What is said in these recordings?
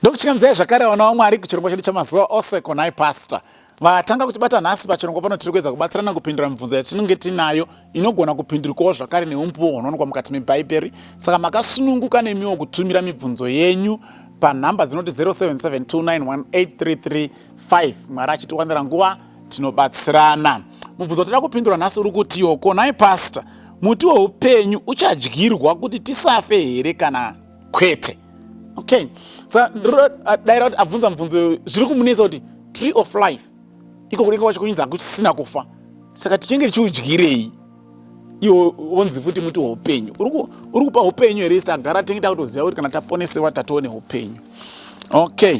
Ndokuchingamdzai zvakare vana vaMwari kuchirongwa chedu chamazuva ose konai pastor. Vatanga kutibata nhasi pachirongwa pano tiri kuedza kubatsirana kupindura mibvunzo yatinenge tinayo inogona kupindurikawo zvakare neumpuwo hunowanikwa mukati mebhaibheri. Saka makasununguka nemiwo kutumira mibvunzo yenyu panhamba dzinoti 0772918335. Mwari achitiwanira nguva tinobatsirana. Mubvunzo toda kupindura nhasi uri kutiwo, konai pastor, muti wehupenyu uchadyirwa kuti tisafe here kana kwete? Okay, so daira kuti abvunza mubvunzo zviri kumunetsa kuti tree of life iko kudenga wachikunyidza kuti sina kufa, saka tichinge tichiudyirei iwo wonzi futi muti wehupenyu? Uri kupa upenyu here? Sagara tingita kutoziva kuti kana taponesewa tatoone upenyu. Okay,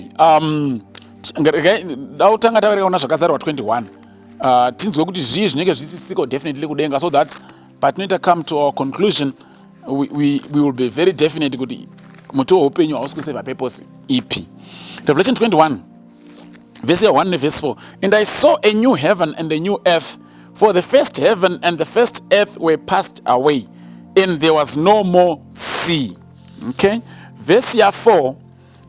dautanga tavereona zvakazarwa 21. Tinzwe kuti zvii zvinenge zvisisiko definitely kudenga, so that patinoita come to our conclusion we will be very definite kuti muti wehupenyu hausi kuseva purpose ipi. Revelation 21 verse 1 and verse 4. And I saw a new heaven and a new earth, for the first heaven and the first earth were passed away, and there was no more sea. Okay, verse 4.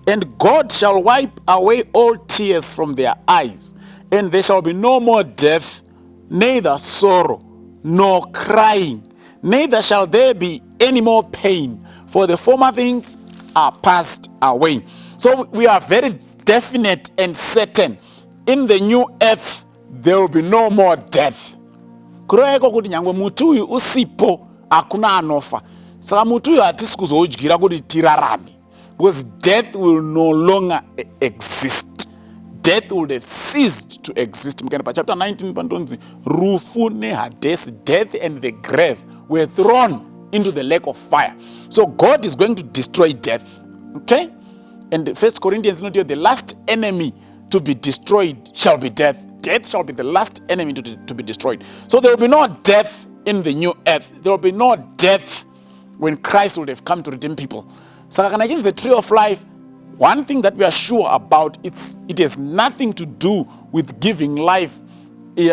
And God shall wipe away all tears from their eyes, and there shall be no more death, neither sorrow nor crying, neither shall there be any more pain, for the former things are passed away. So we are very definite and certain, in the new earth there will be no more death. Kureko kuti nyangwe muti uyu usipo hakuna anofa. Saka muti uyu hatisi kuzoudyira kuti tirarame, because death will no longer exist. Death would have ceased to exist. Mukana pa chapter 19 pandonzi rufu neHadesi, death and the grave were thrown into the lake of fire. So God is going to destroy death. Okay? And 1 Corinthians note here, the last enemy to be destroyed shall be death. Death shall be the last enemy to be destroyed. So there will be no death in the new earth. There will be no death when Christ will have come to redeem people. So the tree of life, one thing that we are sure about, it has nothing to do with giving life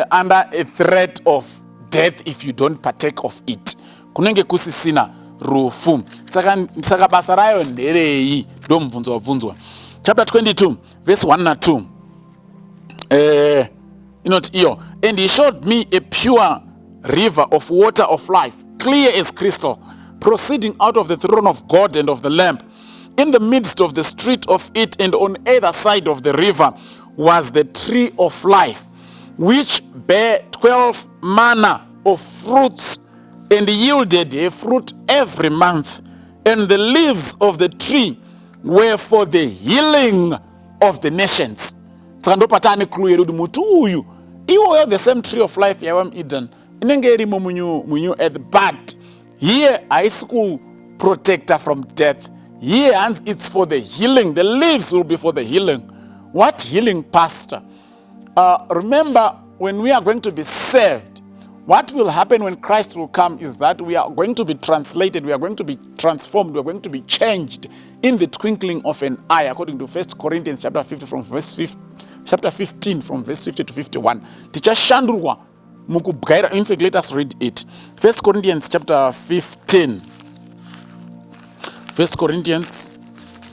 under a threat of death if you don't partake of it. Kunenge kusisina rufu. Saka basa rayo nderei ndo mvunzo wabvunzwa. Chapter 22 verse 1 and 2. And he showed me a pure river of water of life, clear as crystal, proceeding out of the throne of God and of the Lamb. In the midst of the street of it, and on either side of the river, was the tree of life, which bare 12 manner of fruits, and yielded a fruit every month. And the leaves of the tree were for the healing of the nations. Tsandopatani clue yedu mutu uyu iwo the same tree of life yawam Eden inenge irimo munyu earth, but here high school protector from death. Here and it's for the healing. The leaves will be for the healing. What healing, pastor? Remember, when we are going to be saved, what will happen when Christ will come is that we are going to be translated, we are going to be transformed, we are going to be changed in the twinkling of an eye, according to 1 Corinthians chapter 15 from verse 50 to 51. Tichashandurwa mukubgaira. In fact, let us read it. 1 Corinthians chapter 15. 1 Corinthians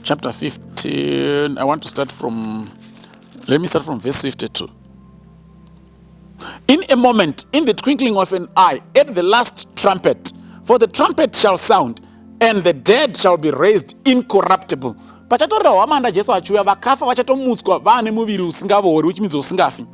chapter 15. Let me start from verse 52. In a moment, in the twinkling of an eye, at the last trumpet, for the trumpet shall sound, and the dead shall be raised incorruptible. Pachatorera wamanda Jesu achuya vakafa vachatomutswa vane muviri usingavori, which means usingafi.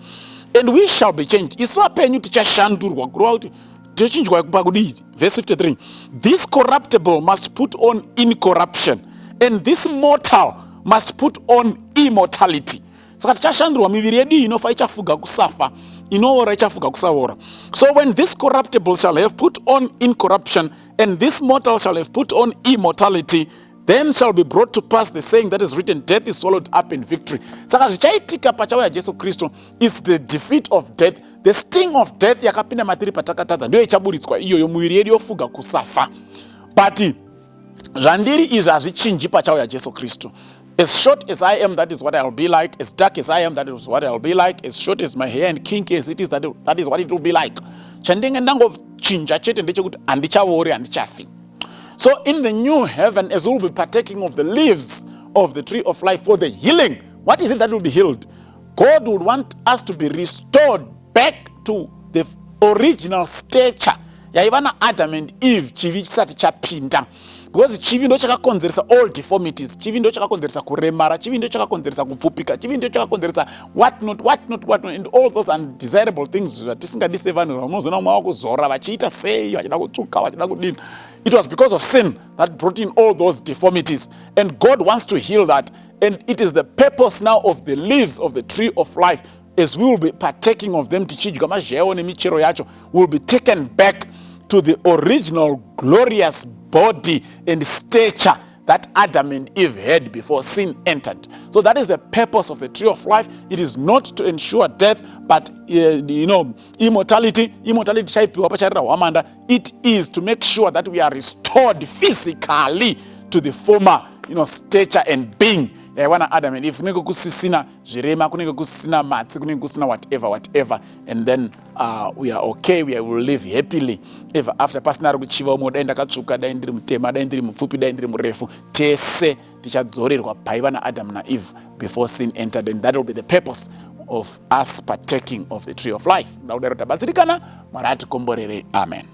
And we shall be changed. Isu apenyu tichashandurwa kureva kuti tochinjwa kupa kudii. Verse 53. This corruptible must put on incorruption, and this mortal must put on immortality. Saka tichashandurwa miviri yedu inofa ichafuga kusafa, inoora ichafuga kusavora. So when this corruptible shall have put on incorruption, and this mortal shall have put on immortality, then shall be brought to pass the saying that is written, death is swallowed up in victory. Saka zvichaitika pachauya Jesu Kristu, it's the defeat of death, the sting of death yakapinda matiri patakatadza ndiyo ichaburitswa iyoyo, muviri yedu yofuga kusafa. But zvandiri izvi hazvichinji pachauya Jesu Kristu. As short as I am, that is what I'll be like. As dark as I am, that is what I'll be like. As short as my hair and kinky as it is, that is what it will be like. Chandenge ndangochinja chete ndechekuti handichaori, handichafi. So in the new heaven, as we'll be partaking of the leaves of the tree of life for the healing. What is it that will be healed? God would want us to be restored back to the original stature yaiva naAdam and Eve chivi chisati chapinda. Because chivi ndo chakakonzeresa all deformities, chivi ndo chakakonzeresa kuremara, chivi ndo chakakonzeresa kupfupika, chivi ndo chakakonzeresa what not, and all those undesirable things vatisingadi vanhu vanozona mwa wakuzora vachiita sei vachida kutsuka vachida kudini. It was because of sin that brought in all those deformities, and God wants to heal that. And it is the purpose now of the leaves of the tree of life, as we will be partaking of them, tichidya mazheo nemichero yacho, will be taken back to the original glorious body and stature that Adam and Eve had before sin entered. So that is the purpose of the tree of life. It is not to ensure death, but immortality. It is to make sure that we are restored physically to the former stature and being. Yaiwana Adam and Eve, kunenge kusisina zvirema, kunenge kusisina matsi, kunenge kusina whatever, and then we are okay, we will live happily ever after. Pasina kuchiva umo dai ndakatsvuka, dai ndiri mutema, dai ndiri mupfupi, dai ndiri murefu, tese tichadzorerwa paiva naAdam naEve before sin entered, and that will be the purpose of us partaking of the tree of life. Ndaudaro tabatsirikana, Mwari atikomborere. Amen.